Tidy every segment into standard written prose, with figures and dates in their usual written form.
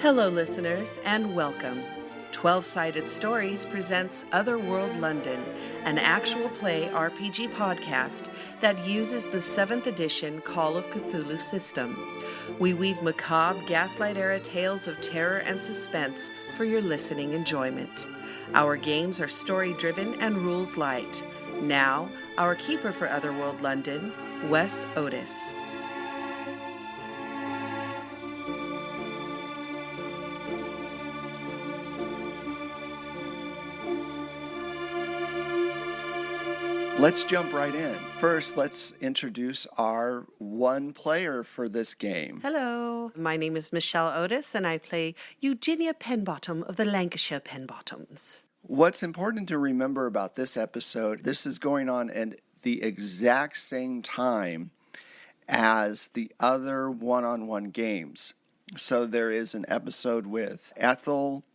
Hello, listeners, and welcome. 12-Sided Stories presents Otherworld London, an actual play RPG podcast that uses the 7th edition Call of Cthulhu system. We weave macabre, Gaslight-era tales of terror and suspense for your listening enjoyment. Our games are story-driven and rules-light. Now, our keeper for Otherworld London, Wes Otis. Let's jump right in. First, let's introduce our one player for this game. Hello, my name is Michelle Otis, and I play Eugenia Penbottom of the Lancashire Penbottoms. What's important to remember about this episode, this is going on at the exact same time as the other one-on-one games. So there is an episode with Ethel,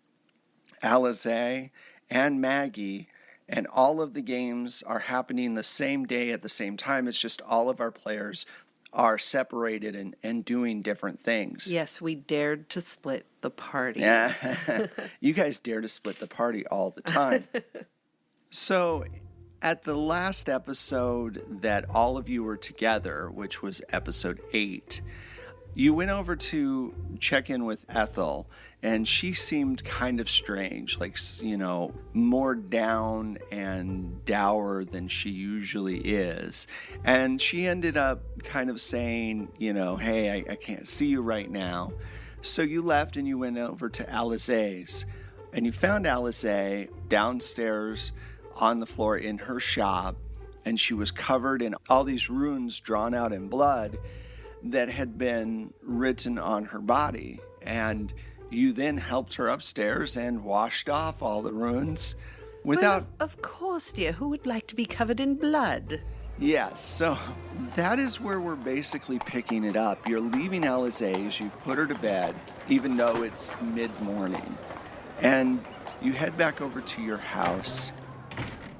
Alize, and Maggie, and all of the games are happening the same day at the same time. It's just all of our players are separated and doing different things. Yes, we dared to split the party. Yeah. You guys dare to split the party all the time. So at the last episode that all of you were together, which was episode 8, you went over to check in with Ethel, and she seemed kind of strange, like, more down and dour than she usually is. And she ended up kind of saying, hey, I can't see you right now. So you left and you went over to Alize's, and you found Alize downstairs on the floor in her shop, and she was covered in all these runes drawn out in blood that had been written on her body. And you then helped her upstairs and washed off all the runes without... Well, of course, dear. Who would like to be covered in blood? Yes, so that is where we're basically picking it up. You're leaving Alize's, you've put her to bed, even though it's mid-morning. And you head back over to your house.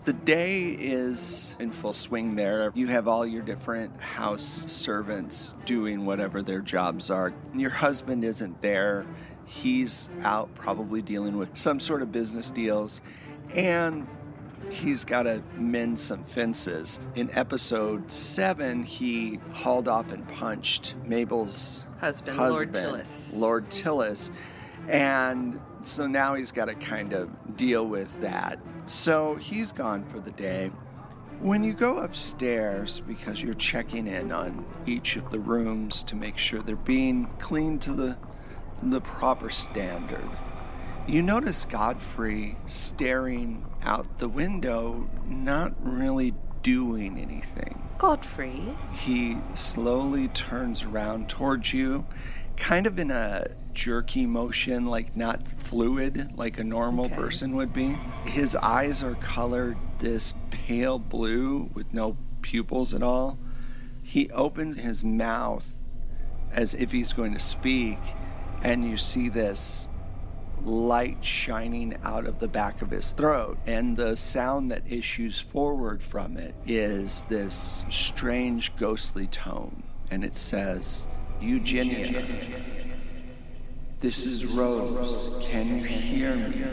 The day is in full swing there. You have all your different house servants doing whatever their jobs are. Your husband isn't there. He's out probably dealing with some sort of business deals, and he's got to mend some fences. In episode 7, he hauled off and punched Mabel's husband, Lord Tillis. And so now he's got to kind of deal with that. So he's gone for the day. When you go upstairs, because you're checking in on each of the rooms to make sure they're being cleaned to the proper standard, you notice Godfrey staring out the window, not really doing anything. Godfrey? He slowly turns around towards you, kind of in a jerky motion, like not fluid like a normal person would be. His eyes are colored this pale blue with no pupils at all. He opens his mouth as if he's going to speak, and you see this light shining out of the back of his throat, and the sound that issues forward from it is this strange ghostly tone, and it says, "Eugenia, this is Rose. Can you hear me?"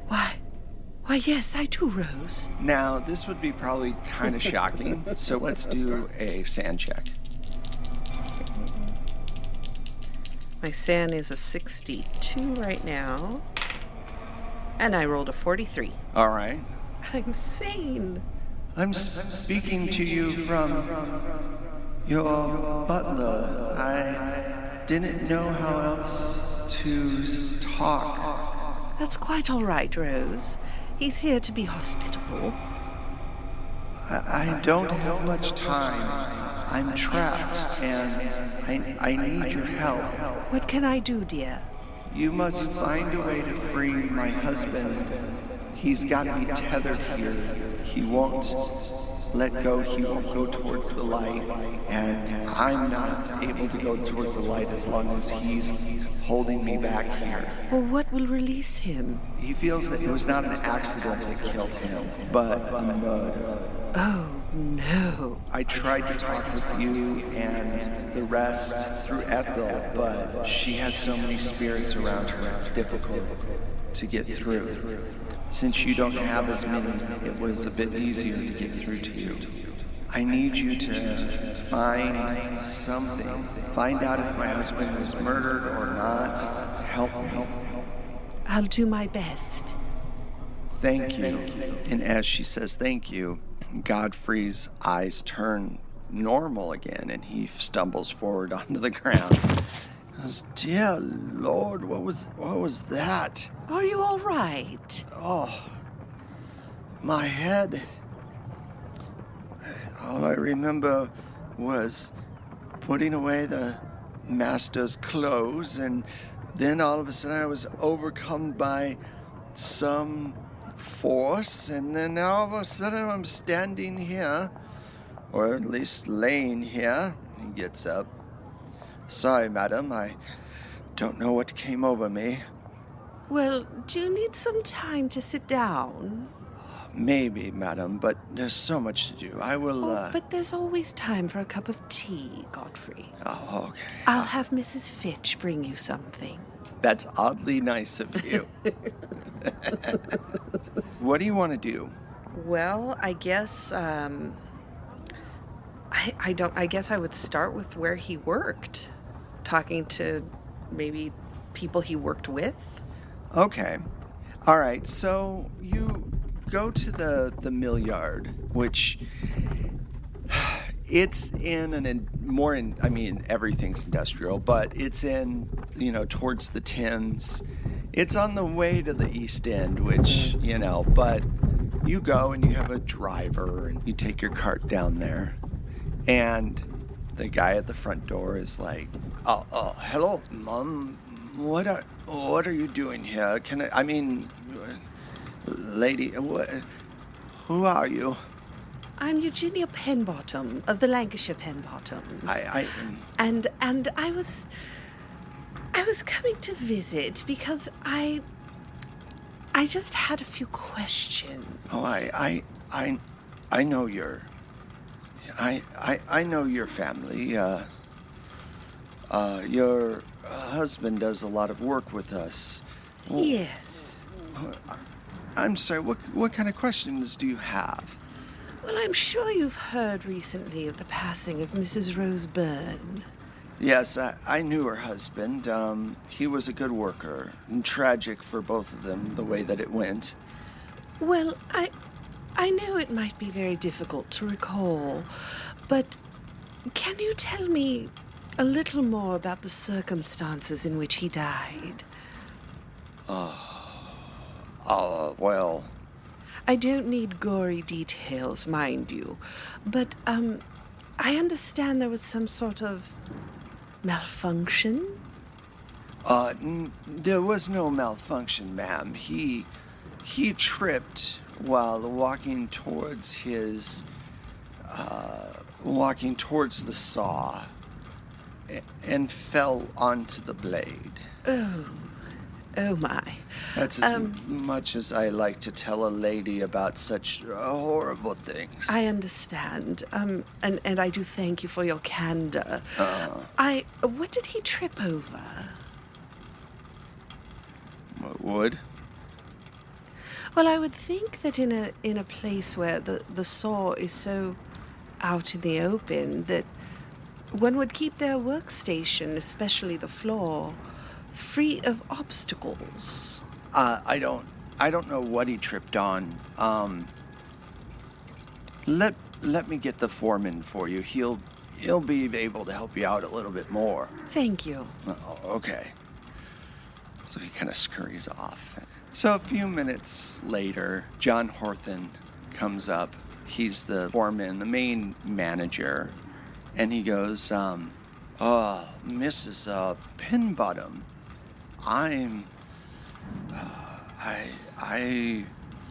Why, yes, I do, Rose. Now, this would be probably kind of shocking, so let's do a sand check. My SAN is a 62 right now, and I rolled a 43. All right. I'm sane. I'm speaking to you from your butler. I didn't know how else to talk. That's quite all right, Rose. He's here to be hospitable. I don't have much time. I'm trapped, and I need your help. What can I do, dear? You must find a way to free my husband. He's got me tethered here. He won't let go. He won't go towards the light, and I'm not able to go towards the light as long as he's holding me back here. Well, what will release him? He feels that it was not an accident that killed him, but a murder. Oh, no. I tried to talk with you and the rest through Ethel, but she has so many spirits around her, it's difficult to get through. Since you don't have as many, it was a bit easier to get through to you. I need you to find something. Find out if my husband was murdered or not. Help me. I'll do my best. Thank you. And as she says thank you, Godfrey's eyes turn normal again, and he stumbles forward onto the ground. He goes, "Dear Lord, what was that? Are you all right? Oh, my head. All I remember was putting away the master's clothes, and then all of a sudden I was overcome by some force, and then all of a sudden I'm standing here, or at least laying here." He gets up. "Sorry, madam, I don't know what came over me." Well, do you need some time to sit down? "Maybe, madam, but there's so much to do. I will, But there's always time for a cup of tea, Godfrey. Oh, okay. I'll have Mrs. Fitch bring you something. That's oddly nice of you. What do you want to do? Well, I guess, I guess I would start with where he worked. Talking to maybe people he worked with. Okay. All right, so you go to the mill yard, which it's everything's industrial, but it's in, towards the Thames. It's on the way to the East End, which, but you go and you have a driver and you take your cart down there. And the guy at the front door is like, hello, Mom. What are you doing here? Lady, who are you? I'm Eugenia Penbottom of the Lancashire Penbottoms. And I was coming to visit because I just had a few questions. Oh, I know I know your family. Your husband does a lot of work with us. Well, yes. I'm sorry, what kind of questions do you have? Well, I'm sure you've heard recently of the passing of Mrs. Rose Byrne. Yes, I knew her husband. He was a good worker, and tragic for both of them, the way that it went. Well, I know it might be very difficult to recall, but can you tell me a little more about the circumstances in which he died? Well... I don't need gory details, mind you, but, I understand there was some sort of malfunction? There was no malfunction, ma'am. He tripped while walking towards the saw and fell onto the blade. Oh my. That's as much as I like to tell a lady about such horrible things. I understand, and I do thank you for your candor. What did he trip over? Wood? Well, I would think that in a place where the saw is so out in the open that one would keep their workstation, especially the floor, free of obstacles. I don't know what he tripped on. Let me get the foreman for you. He'll be able to help you out a little bit more. Thank you. Oh, okay. So he kind of scurries off. So a few minutes later, John Horthen comes up. He's the foreman, the main manager, and he goes, Mrs. Penbottom, I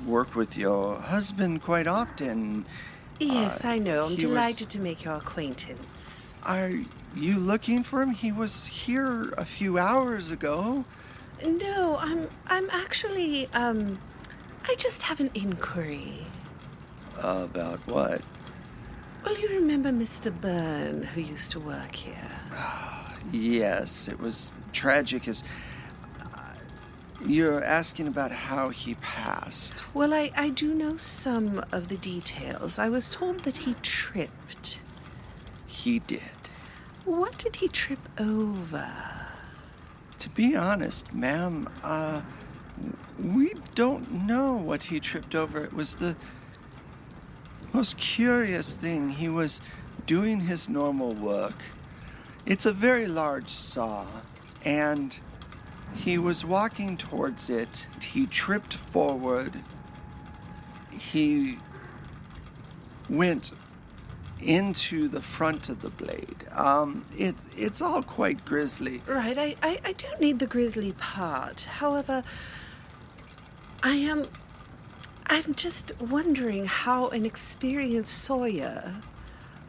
work with your husband quite often. Yes, I know. I'm delighted to make your acquaintance. Are you looking for him? He was here a few hours ago. No, I'm actually, I just have an inquiry. About what? Well, you remember Mr. Byrne, who used to work here? Yes, it was tragic as... You're asking about how he passed. Well, I do know some of the details. I was told that he tripped. He did. What did he trip over? To be honest, ma'am, we don't know what he tripped over. It was the most curious thing. He was doing his normal work. It's a very large saw, and he was walking towards it. He tripped forward. He went into the front of the blade. It's all quite grisly. Right, I don't need the grisly part. However, I'm just wondering how an experienced sawyer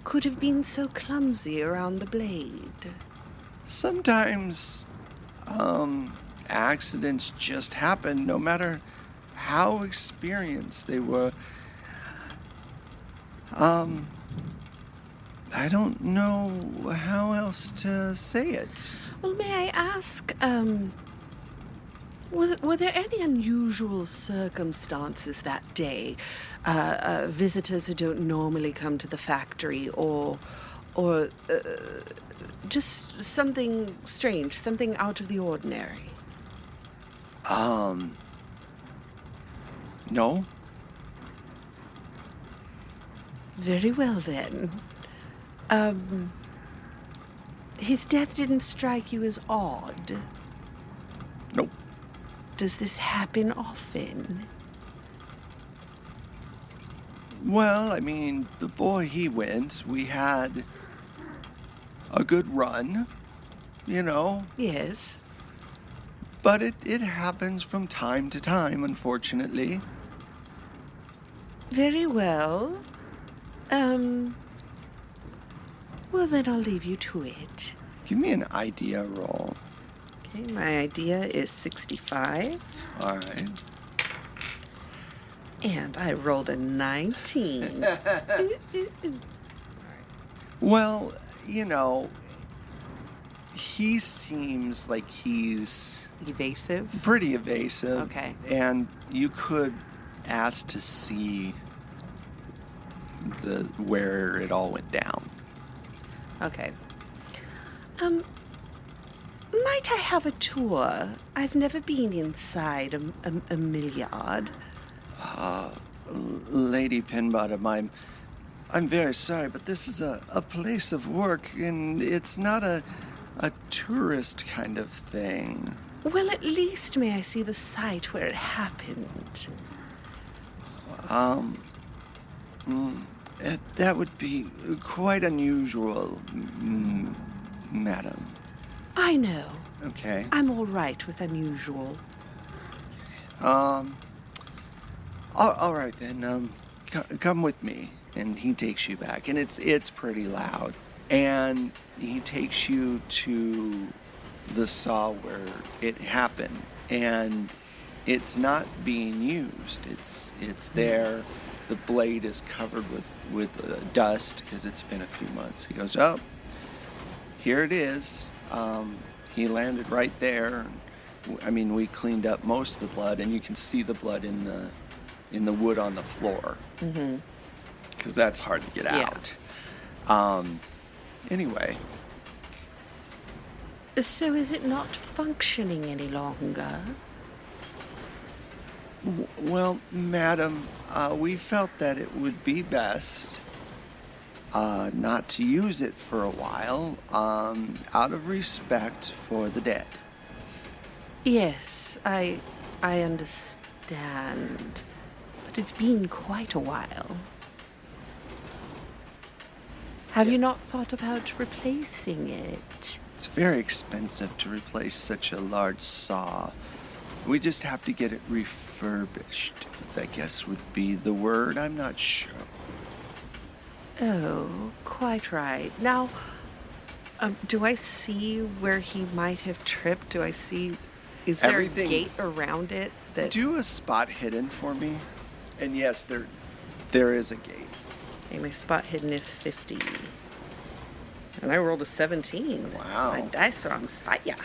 could have been so clumsy around the blade. Sometimes, accidents just happen, no matter how experienced they were. I don't know how else to say it. Well, may I ask, were there any unusual circumstances that day? Visitors who don't normally come to the factory, or just something strange, something out of the ordinary? No. Very well, then. His death didn't strike you as odd? Nope. Does this happen often? Well, I mean, before he went, we had a good run, you know. Yes. But it happens from time to time, unfortunately. Very well. Well, then I'll leave you to it. Give me an idea roll. Okay, my idea is 65. All right. And I rolled a 19. Well, you know, he seems like he's Evasive? pretty evasive. Okay. And you could ask to see where it all went down. Okay. Might I have a tour? I've never been inside a mill yard. Lady Penbottom, I'm very sorry, but this is a place of work, and it's not a tourist kind of thing. Well, at least may I see the site where it happened? That would be quite unusual, madam. I know. Okay. I'm all right with unusual. All right then. Come with me, and he takes you back, and it's pretty loud, and he takes you to the saw where it happened, and it's not being used. It's there. The blade is covered with dust because it's been a few months. He goes, oh, here it is. He landed right there. I mean, we cleaned up most of the blood, and you can see the blood in the wood on the floor. Mm-hmm. Because that's hard to get out. Anyway. So is it not functioning any longer? Well, madam, we felt that it would be best not to use it for a while, out of respect for the dead. Yes, I understand. But it's been quite a while. Have you not thought about replacing it? It's very expensive to replace such a large saw. We just have to get it refurbished, I guess would be the word. I'm not sure. Oh, quite right. Now, do I see where he might have tripped? Do I see... Is there a gate around it? Do a spot hidden for me. And yes, there is a gate. Okay, my spot hidden is 50. And I rolled a 17. Wow. My dice are on fire.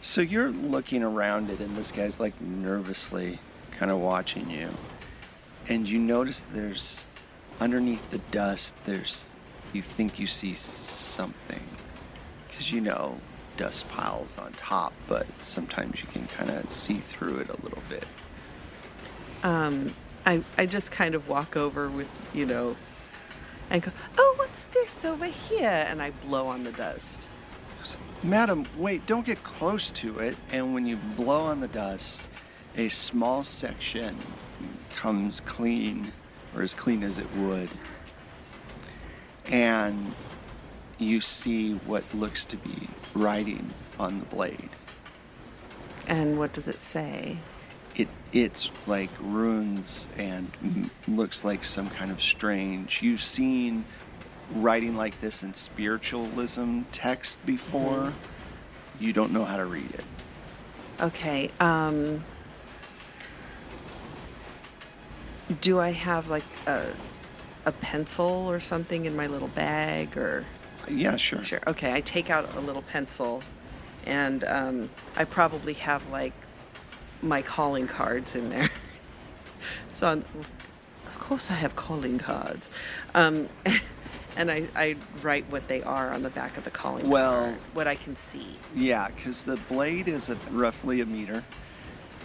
So you're looking around it, and this guy's like nervously kind of watching you. And you notice there's, underneath the dust, you think you see something. Because dust piles on top, but sometimes you can kind of see through it a little bit. I just kind of walk over with, and go, oh, what's this over here? And I blow on the dust. So, Madam, wait, don't get close to it. And when you blow on the dust, a small section comes clean, or as clean as it would. And you see what looks to be writing on the blade. And what does it say? It's like runes and looks like some kind of strange. You've seen writing like this in spiritualism text before. Mm-hmm. You don't know how to read it. Okay. Do I have like a pencil or something in my little bag or? Yeah, sure. Sure. Okay, I take out a little pencil, and I probably have like my calling cards in there. So, of course, I have calling cards, and I write what they are on the back of the calling card. What I can see. Yeah, because the blade is roughly a meter.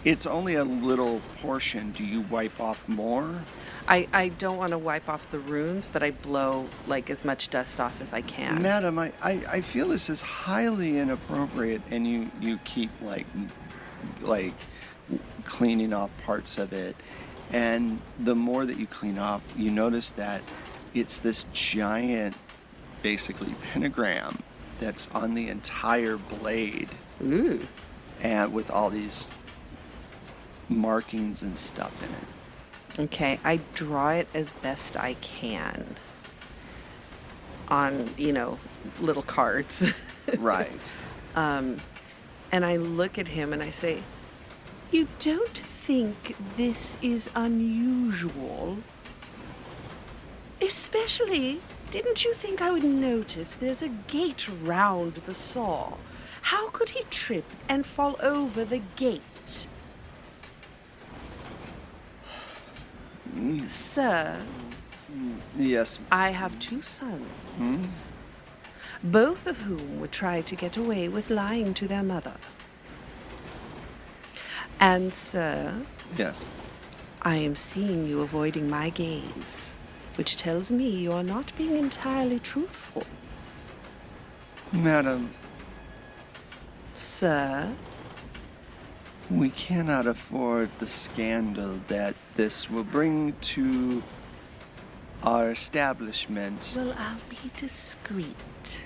It's only a little portion. Do you wipe off more? I don't want to wipe off the runes, but I blow like as much dust off as I can. Madam, I feel this is highly inappropriate, and you keep like cleaning off parts of it. And the more that you clean off, you notice that it's this giant, basically, pentagram that's on the entire blade. Ooh. And with all these markings and stuff in it. Okay, I draw it as best I can on, little cards. Right. And I look at him and I say, you don't think this is unusual? Especially, didn't you think I would notice there's a gate round the saw? How could he trip and fall over the gate? Sir. Yes. I have 2 sons, both of whom would try to get away with lying to their mother. And, sir. Yes. I am seeing you avoiding my gaze, which tells me you are not being entirely truthful. Madam. Sir. We cannot afford the scandal that this will bring to our establishment. Well, I'll be discreet.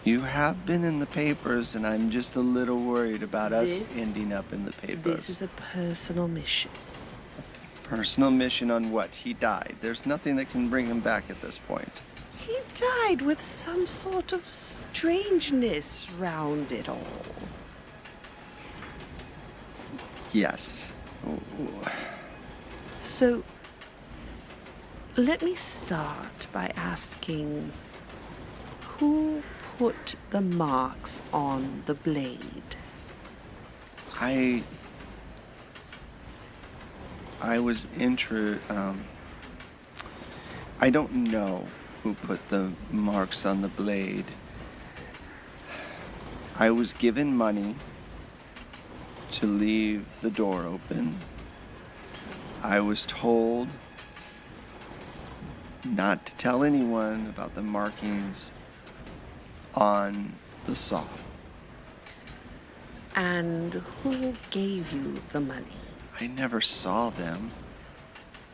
You have been in the papers, and I'm just a little worried about us ending up in the papers. This is a personal mission. Personal mission on what? He died. There's nothing that can bring him back at this point. He died with some sort of strangeness round it all. Yes. So, let me start by asking, who put the marks on the blade? I was I don't know who put the marks on the blade. I was given money to leave the door open. I was told not to tell anyone about the markings on the saw. And who gave you the money? I never saw them.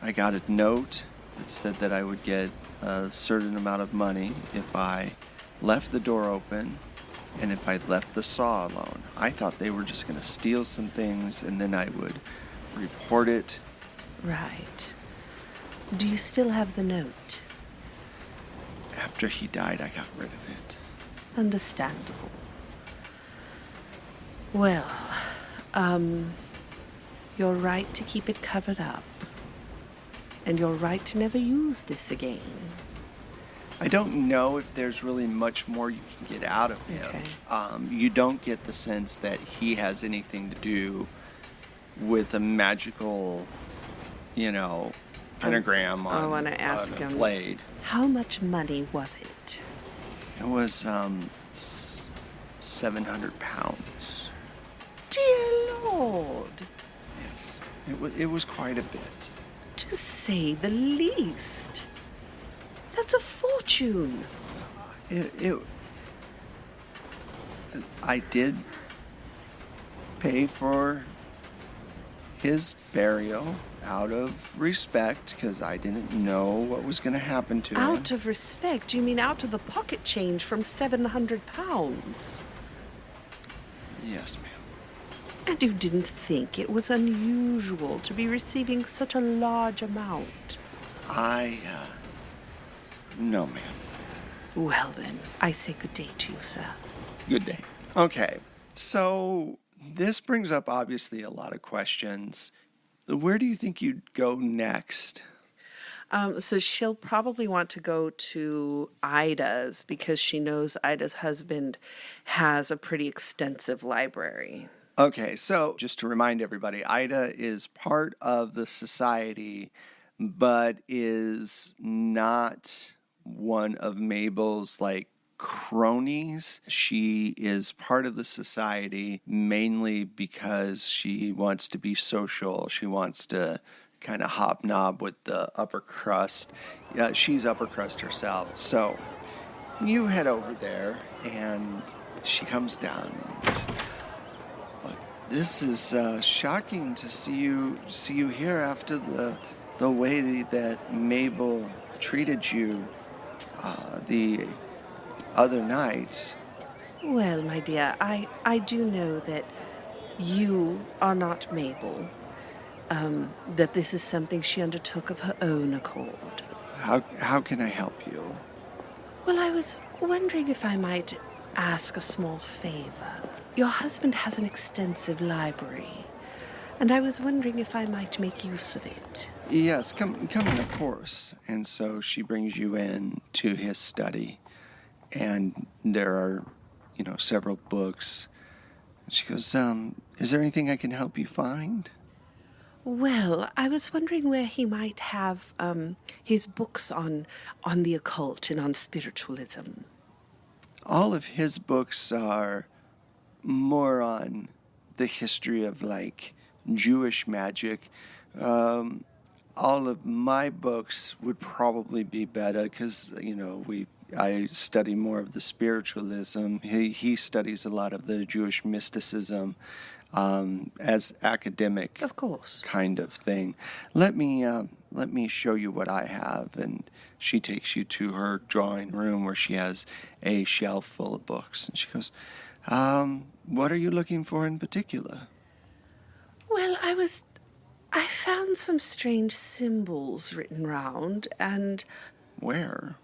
I got a note that said that I would get a certain amount of money if I left the door open and if I left the saw alone. I thought they were just going to steal some things and then I would report it. Right. Do you still have the note? After he died, I got rid of it. Understandable. Well, you're right to keep it covered up. and your right to never use this again. I don't know if there's really much more you can get out of him. Okay. You don't get the sense that he has anything to do with a magical, pentagram I want to on ask a him, blade. how much money was it? It was 700 pounds. Dear Lord, Yes, it was quite a bit. to say the least. That's a fortune. I did pay for his burial out of respect because I didn't know what was going to happen to him. Out of respect? You mean out of the pocket change from 700 pounds? Yes, ma'am. And you didn't think it was unusual to be receiving such a large amount? No, ma'am. Well then, I say good day to you, sir. Good day. Okay, so this brings up obviously a lot of questions. Where do you think you'd go next? So she'll probably want to go to Ida's because she knows Ida's husband has a pretty extensive library. Okay, so just to remind everybody, Ida is part of the society, but is not one of Mabel's, cronies. She is part of the society mainly because she wants to be social. She wants to kind of hobnob with the upper crust. Yeah, she's upper crust herself. So you head over there, and she comes down. This is shocking to see you here after the way that Mabel treated you the other night. Well, my dear, I do know that you are not Mabel, that this is something she undertook of her own accord. How can I help you? Well, I was wondering if I might ask a small favor. Your husband has an extensive library, and I was wondering if I might make use of it. Yes, come in, of course. And so she brings you in to his study, and there are, several books. She goes, is there anything I can help you find? Well, I was wondering where he might have his books on the occult and on spiritualism. All of his books are more on the history of Jewish magic. All of my books would probably be better because I study more of the spiritualism. He studies a lot of the Jewish mysticism as academic, Of course, kind of thing. Let me show you what I have. And she takes you to her drawing room where she has a shelf full of books. And she goes, what are you looking for in particular? Well, I found some strange symbols written round, and Where?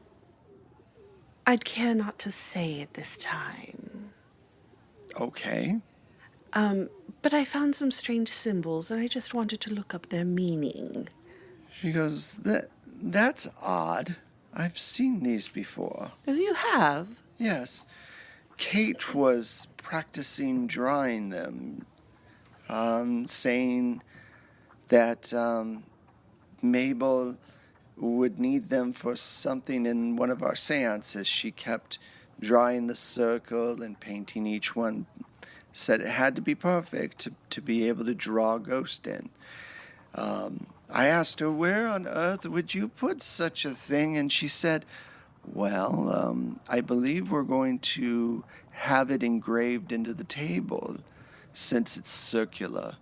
I'd care not to say at this time. Okay. But I found some strange symbols, and I just wanted to look up their meaning. She goes, that's odd. I've seen these before. Oh, you have? Yes. Kate was practicing drawing them, saying that Mabel would need them for something in one of our seances. She kept drawing the circle and painting each one. Said it had to be perfect to be able to draw a ghost in. I asked her, where on earth would you put such a thing? And she said, well, I believe we're going to have it engraved into the table since it's circular.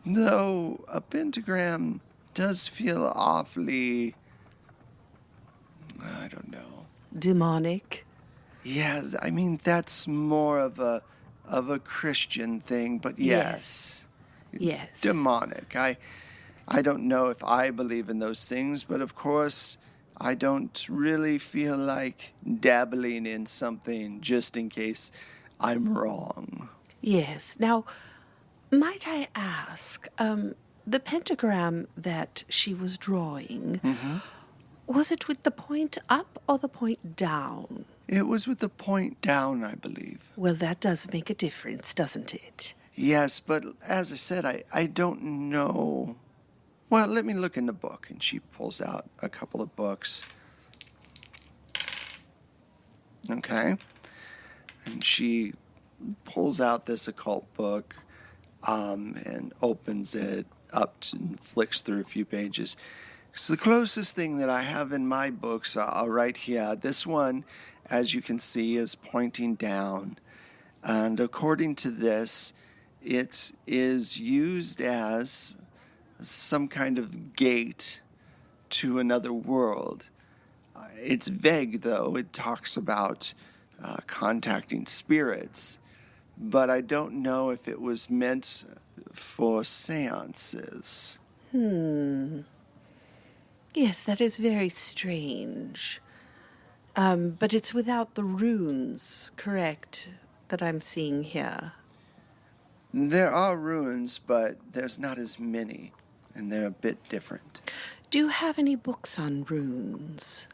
Though a pentagram does feel awfully, I don't know. Demonic? Yeah, I mean, that's more of a Christian thing, but yes. Yes. Demonic. I don't know if I believe in those things, but of course, I don't really feel like dabbling in something just in case I'm wrong. Yes. Now, might I ask, the pentagram that she was drawing, was it with the point up or the point down? It was with the point down, I believe. Well, that does make a difference, doesn't it? Yes, but as I said, I don't know. Well, let me look in the book. And she pulls out a couple of books. Okay. And she pulls out this occult book and opens it up and flicks through a few pages. It's the closest thing that I have in my books right here. This one, as you can see, is pointing down. And according to this, it is used as some kind of gate to another world. It's vague, though. It talks about contacting spirits, but I don't know if it was meant for seances. Yes, that is very strange. But it's without the runes, correct, that I'm seeing here? There are runes, but there's not as many, and they're a bit different. Do you have any books on runes?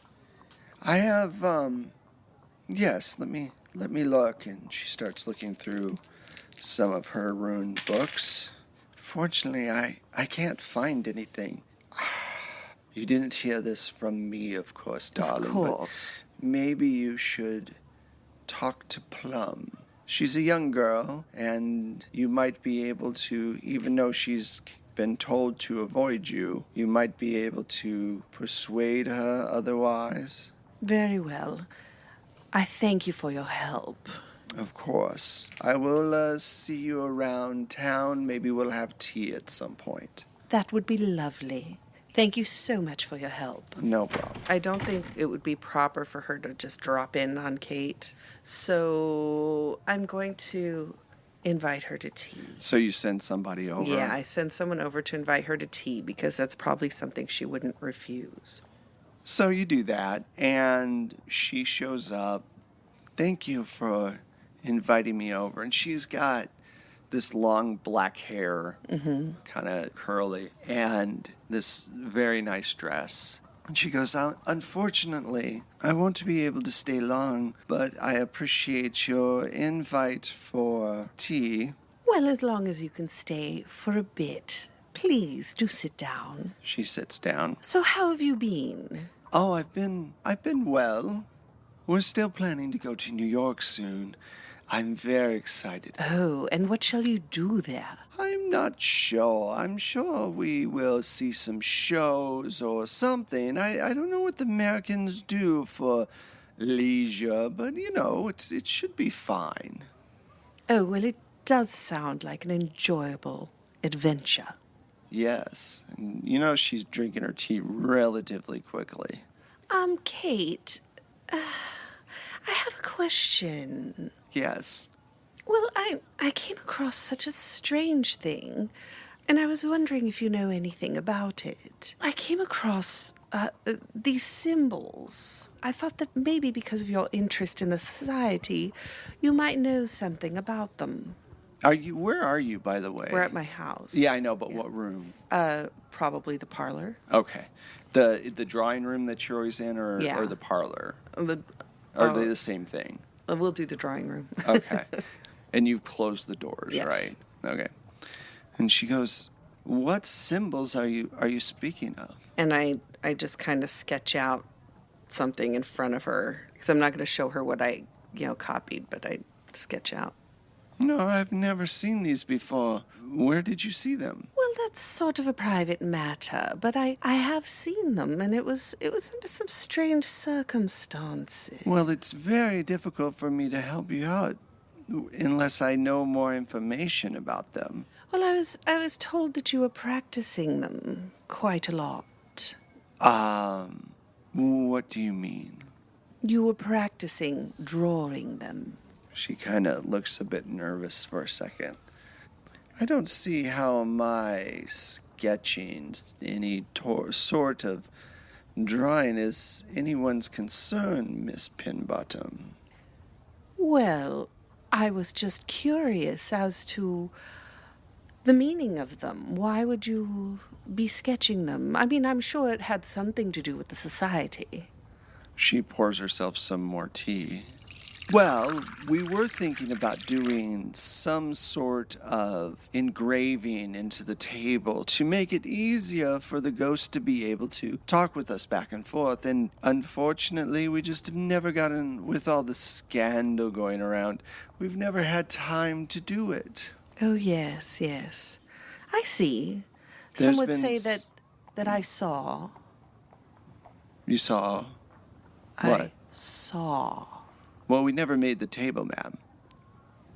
I have, yes, let me look. And she starts looking through some of her rune books. Fortunately, I can't find anything. You didn't hear this from me, of course, darling. Of course. But maybe you should talk to Plum. She's a young girl, and you might be able to, even though she's been told to avoid you, you might be able to persuade her otherwise. Very well. I thank you for your help. Of course. I will see you around town. Maybe we'll have tea at some point. That would be lovely. Thank you so much for your help. No problem. I don't think it would be proper for her to just drop in on Kate. So I'm going to invite her to tea. So you send somebody over? Yeah, I send someone over to invite her to tea because that's probably something she wouldn't refuse. So you do that, and she shows up. Thank you for inviting me over. And she's got this long black hair, kind of curly, and this very nice dress. And she goes, unfortunately, I won't be able to stay long, but I appreciate your invite for tea. Well, as long as you can stay for a bit. Please do sit down. She sits down. So how have you been? Oh, I've been well. We're still planning to go to New York soon. I'm very excited. Oh, and what shall you do there? I'm not sure. I'm sure we will see some shows or something. I don't know what the Americans do for leisure, but, it should be fine. Oh, well, it does sound like an enjoyable adventure. Yes. And, she's drinking her tea relatively quickly. Kate, I have a question. Yes. Well, I came across such a strange thing, and I was wondering if you know anything about it. I came across these symbols. I thought that maybe because of your interest in the society, you might know something about them. Where are you, by the way? We're at my house. Yeah, I know, but what room? Probably the parlor. Okay. The drawing room that you're always in, or the parlor? Are they the same thing? We'll do the drawing room. Okay. And you've closed the doors, yes. Right? Okay. And she goes, what symbols are you speaking of? And I just kind of sketch out something in front of her, because I'm not going to show her what I, copied, but I sketch out. No, I've never seen these before. Where did you see them? Well, that's sort of a private matter, but I have seen them, and it was under some strange circumstances. Well, it's very difficult for me to help you out unless I know more information about them. Well, I was told that you were practicing them quite a lot. What do you mean? You were practicing drawing them. She kind of looks a bit nervous for a second. I don't see how my sketching any sort of drawing is anyone's concern, Miss Penbottom. Well, I was just curious as to The meaning of them. Why would you be sketching them? I mean, I'm sure it had something to do with the society. She pours herself some more tea. Well, we were thinking about doing some sort of engraving into the table to make it easier for the ghost to be able to talk with us back and forth. And unfortunately, we just have never gotten, with all the scandal going around, we've never had time to do it. Oh, yes, yes. I see. There's Some would been say that I saw. You saw what? I saw. Well, we never made the table, ma'am.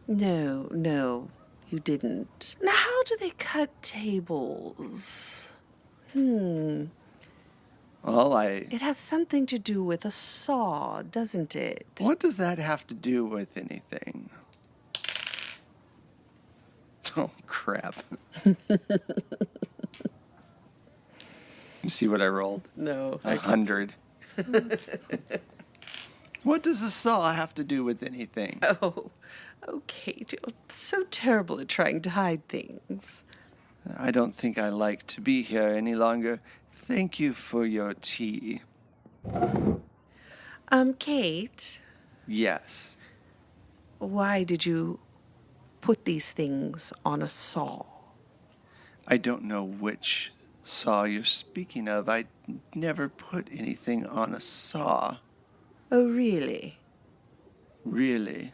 No, you didn't. Now, how do they cut tables? Well, It has something to do with a saw, doesn't it? What does that have to do with anything? Oh, crap. You see what I rolled? No. 100. What does a saw have to do with anything? Oh, okay. You're so terrible at trying to hide things. I don't think I like to be here any longer. Thank you for your tea. Kate, Yes. why did you put these things on a saw? I don't know which saw you're speaking of. I never put anything on a saw. Oh, really? Really?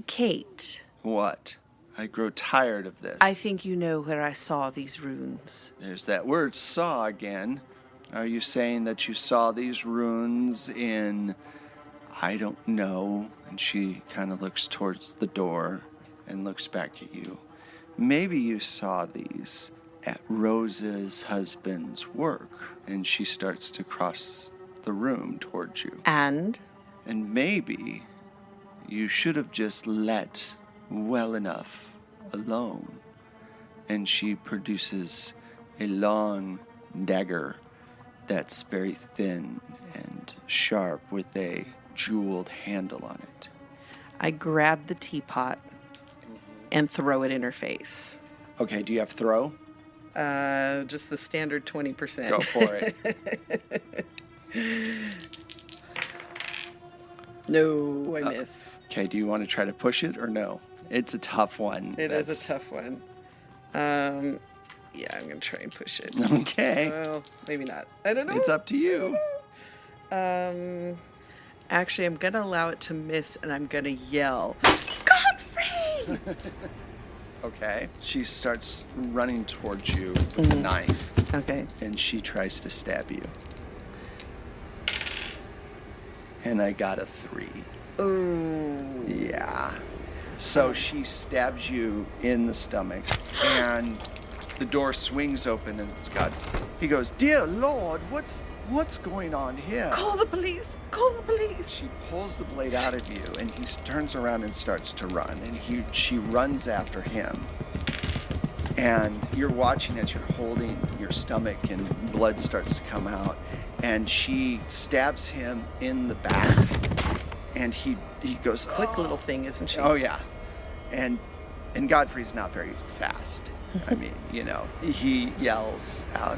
Kate, What? I grow tired of this. I think you know where I saw these runes. There's that word saw again. Are you saying that you saw these runes in, I don't know, and she kind of looks towards the door and looks back at you. Maybe you saw these at Rose's husband's work, and she starts to cross the room towards you. And? And maybe you should have just let well enough alone. And she produces a long dagger that's very thin and sharp with a jeweled handle on it. I grab the teapot and throw it in her face. Okay, do you have throw? Just the standard 20%. Go for it. No, I miss. Okay, do you want to try to push it or no? It's a tough one. It is a tough one. Yeah, I'm going to try and push it. Okay. Well, maybe not. I don't know. It's up to you. Actually, I'm going to allow it to miss, and I'm going to yell, Godfrey! Okay. She starts running towards you with a knife, Okay. and she tries to stab you. And I got a 3. Ooh. Yeah. So she stabs you in the stomach, and the door swings open, and it's got. He goes, "Dear Lord, what's going on here?" Call the police! Call the police! She pulls the blade out of you, and he turns around and starts to run, and she runs after him. And you're watching as you're holding your stomach, and blood starts to come out, and she stabs him in the back, and he goes, Quick little thing, isn't she? Oh yeah, and Godfrey's not very fast. I mean, you know, he yells out,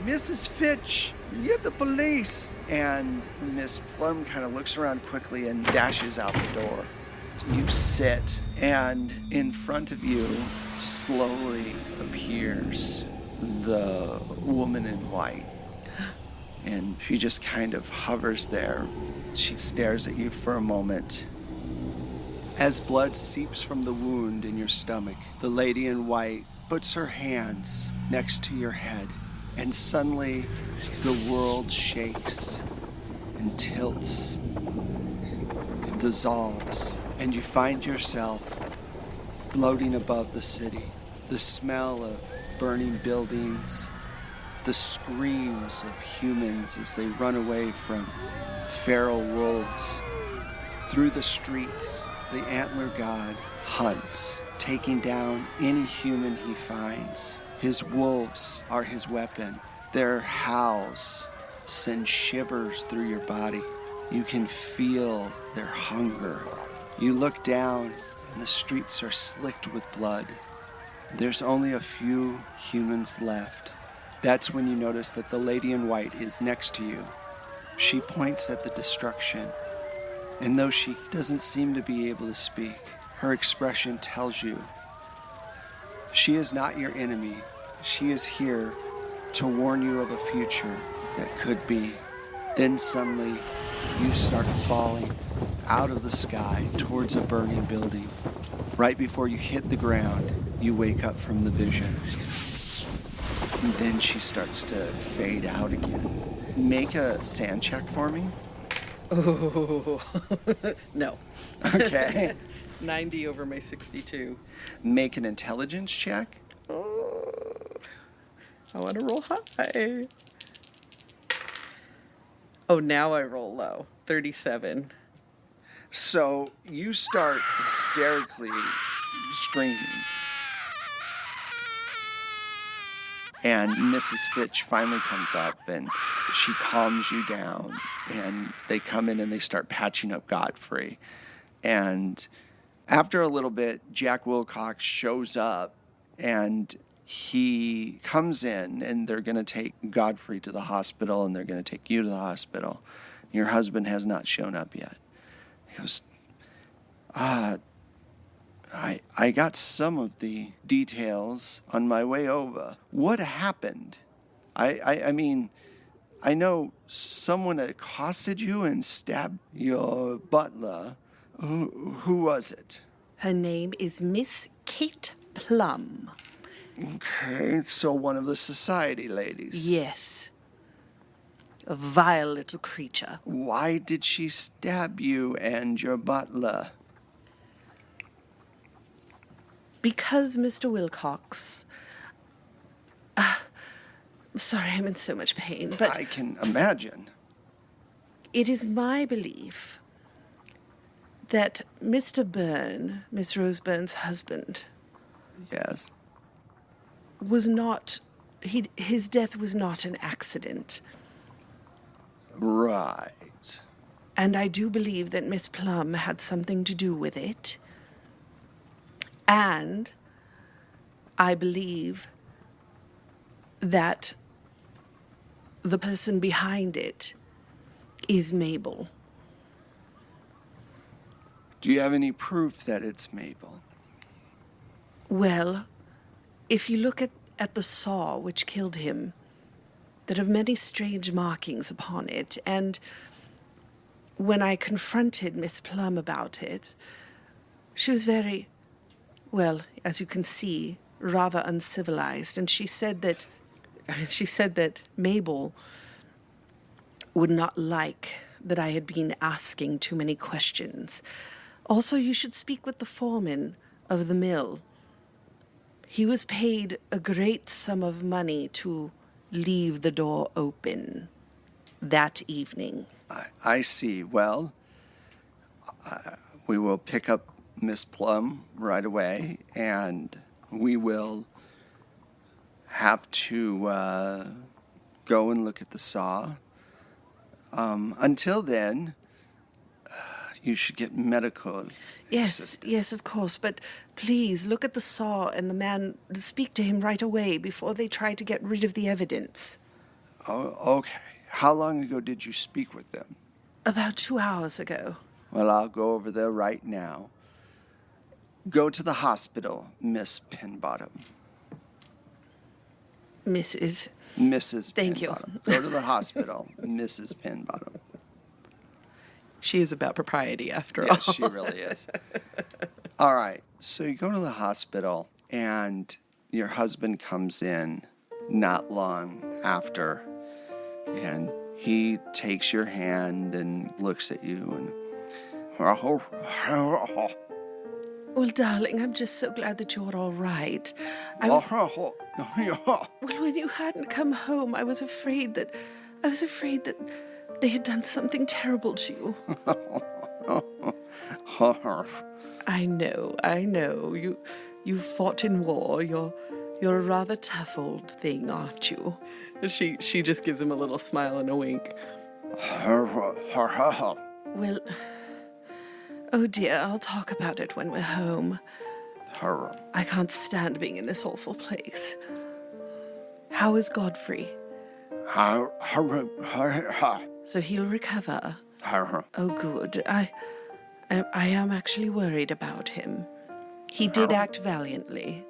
Mrs. Fitch, get the police!" And Miss Plum kind of looks around quickly and dashes out the door. You sit, and in front of you slowly appears the woman in white. And she just kind of hovers there. She stares at you for a moment. As blood seeps from the wound in your stomach, the lady in white puts her hands next to your head, and suddenly the world shakes and tilts and dissolves, and you find yourself floating above the city. The smell of burning buildings, the screams of humans as they run away from feral wolves. Through the streets, the antler god hunts, taking down any human he finds. His wolves are his weapon. Their howls send shivers through your body. You can feel their hunger. You look down, and the streets are slicked with blood. There's only a few humans left. That's when you notice that the lady in white is next to you. She points at the destruction, and though she doesn't seem to be able to speak, her expression tells you she is not your enemy. She is here to warn you of a future that could be. Then suddenly, you start falling out of the sky towards a burning building. Right before you hit the ground, you wake up from the vision. And then she starts to fade out again. Make a sand check for me. Oh, no. Okay. 90 over my 62. Make an intelligence check. Oh, I want to roll high. Oh, now I roll low. 37. So you start hysterically screaming. And Mrs. Fitch finally comes up and she calms you down. And they come in and they start patching up Godfrey. And after a little bit, Jack Wilcox shows up and he comes in and they're going to take Godfrey to the hospital and they're going to take you to the hospital. Your husband has not shown up yet. He goes, I got some of the details on my way over. What happened? I mean, I know someone accosted you and stabbed your butler. Who was it? Her name is Miss Kate Plum. Okay, so one of the society ladies. Yes. A vile little creature. Why did she stab you and your butler? Because Mr. Wilcox... sorry, I'm in so much pain, but... I can imagine. It is my belief that Mr. Byrne, Miss Rose Byrne's husband... Yes. was not... his death was not an accident. Right. And I do believe that Miss Plum had something to do with it. And I believe that the person behind it is Mabel. Do you have any proof that it's Mabel? Well, if you look at the saw which killed him, there are many strange markings upon it, and when I confronted Miss Plum about it, she was very, well, as you can see, rather uncivilized, and she said that Mabel would not like that I had been asking too many questions. Also, you should speak with the foreman of the mill. He was paid a great sum of money to leave the door open that evening. I see. Well, we will pick up Miss Plum right away, and we will have to go and look at the saw. Until then, you should get medical assistance. Yes, of course, but please look at the saw and the man, speak to him right away before they try to get rid of the evidence. Oh, okay. How long ago did you speak with them? About 2 hours ago. Well, I'll go over there right now. Go to the hospital, Miss Penbottom. Mrs. Thank you. Penbottom. Go to the hospital, Mrs. Penbottom. She is about propriety, after all. Yes, she really is. All right, so you go to the hospital, and your husband comes in not long after, and he takes your hand and looks at you, and... Well, darling, I'm just so glad that you're all right. Well, when you hadn't come home, I was afraid that they had done something terrible to you. I know. You fought in war. You're a rather tough old thing, aren't you? She just gives him a little smile and a wink. Well, oh dear, I'll talk about it when we're home. I can't stand being in this awful place. How is Godfrey? So he'll recover. Oh, good. I am actually worried about him. He did act valiantly.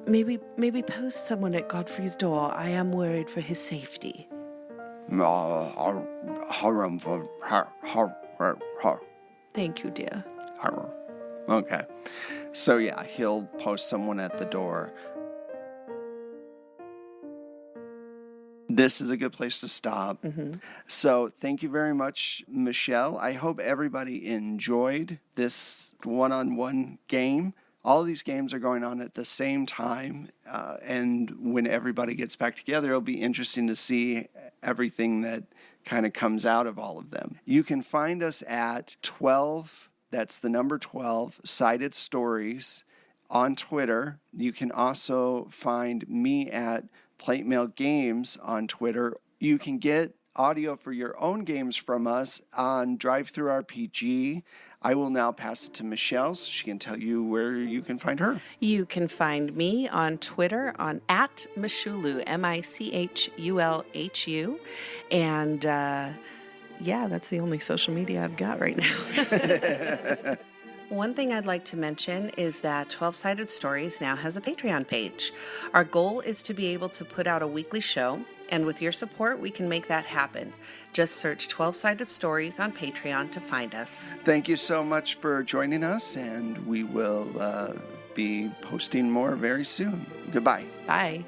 Maybe post someone at Godfrey's door. I am worried for his safety. Thank you, dear. Okay. So yeah, he'll post someone at the door. This is a good place to stop. So thank you very much, Michelle. I hope everybody enjoyed this one-on-one game. All of these games are going on at the same time, and when everybody gets back together, it'll be interesting to see everything that kind of comes out of all of them. You can find us at 12, that's the number 12, Sided Stories on Twitter. You can also find me at Plate Mail Games on Twitter. You can get audio for your own games from us on Drive-Thru RPG. I will now pass it to Michelle so she can tell you where you can find her. You can find me on Twitter on @Michulu, Michulhu. And yeah, that's the only social media I've got right now. One thing I'd like to mention is that 12-Sided Stories now has a Patreon page. Our goal is to be able to put out a weekly show, and with your support, we can make that happen. Just search 12-Sided Stories on Patreon to find us. Thank you so much for joining us, and we will be posting more very soon. Goodbye. Bye.